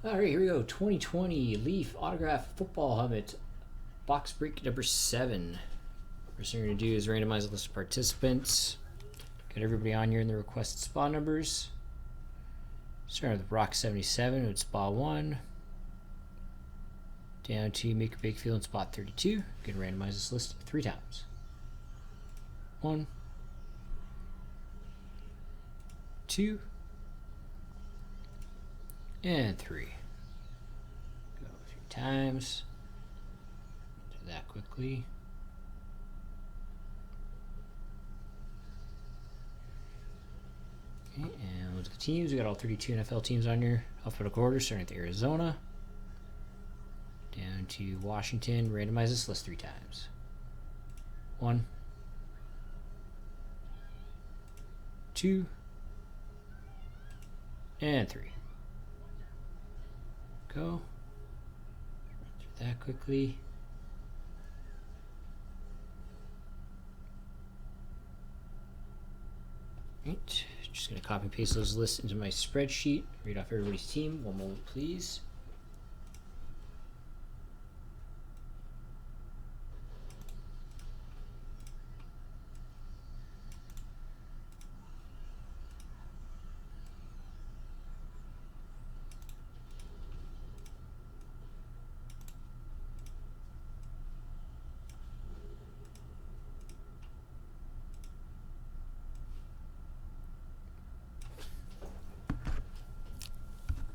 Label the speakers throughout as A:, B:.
A: All right, here we go. 2020 Leaf Autograph Football Helmet, box break number 7. First thing we're going to do is randomize the list of participants. Get everybody on here in the requested spot numbers. Starting with Rock 77 with spot 1. Down to Maker Bakefield in spot 32. Going to randomize this list 3 times. 1, 2, and 3. Go 3 times. Do that quickly. Okay, and look at the teams. We got all 32 NFL teams on here. Alphabetical order, starting with Arizona. Down to Washington. Randomize this list 3 times. 1, 2, and 3. Go. Run through that quickly. Right. Just going to copy and paste those lists into my spreadsheet. Read off everybody's team. One moment, please.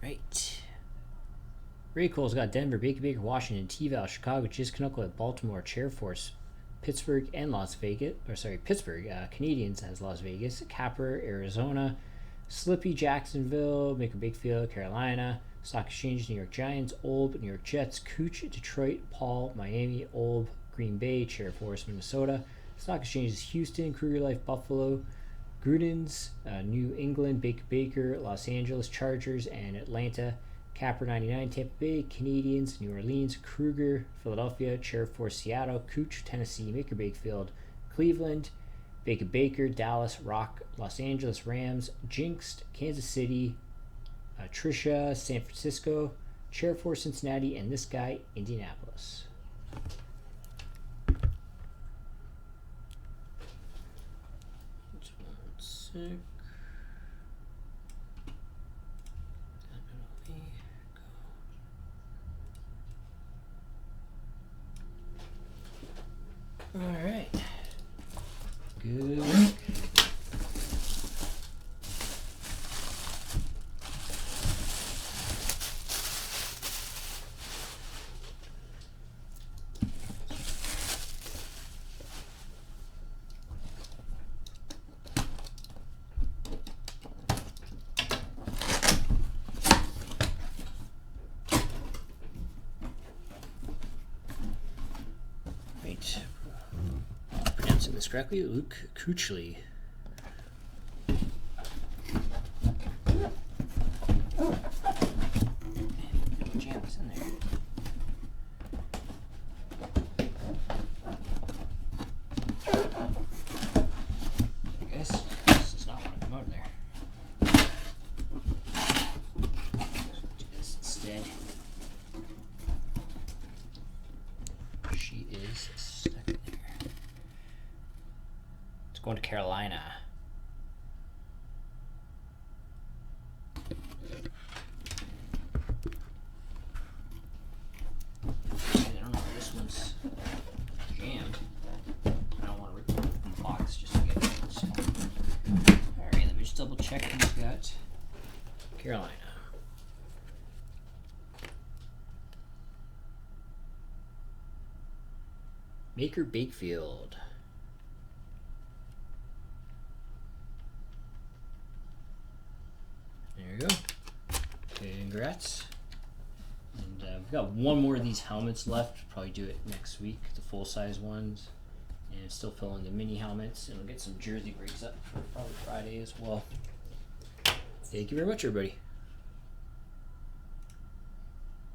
A: Right. Ray Cole's got Denver, Baker, Washington, T-Val, Chicago, Chiz Canuckle, Baltimore, Chair Force, Pittsburgh, and Las Vegas. Pittsburgh. Canadians has Las Vegas, Capper, Arizona, Slippy, Jacksonville, Maker Bakefield, Carolina, Stock Exchange, New York Giants, Olb, New York Jets, Cooch, Detroit, Paul, Miami, Olb, Green Bay, Chair Force, Minnesota. Stock Exchange is Houston, Kruger Life, Buffalo, Gruden's, New England, Baker, Los Angeles Chargers, and Atlanta. Capper 99, Tampa Bay, Canadians, New Orleans, Kruger, Philadelphia, Chair Force, Seattle, Cooch, Tennessee, Maker Bakefield, Cleveland, Baker, Dallas, Rock, Los Angeles Rams, Jinxed, Kansas City, Trisha, San Francisco, Chair Force, Cincinnati, and this guy, Indianapolis. Sick. All right. Good. Pronouncing this correctly, Luke Kuechly. Jam is in there. I guess this does not want to come out of there. Do this instead. She is stuck in there. It's going to Carolina. I don't know if this one's jammed. I don't want to rip it from the box just to get it. So. Alright, let me just double check who's got Carolina. Maker Bakefield. There you go. Congrats. And we've got one more of these helmets left. Probably do it next week, the full-size ones. And still fill in the mini helmets. And we'll get some jersey breaks up for probably Friday as well. Thank you very much, everybody.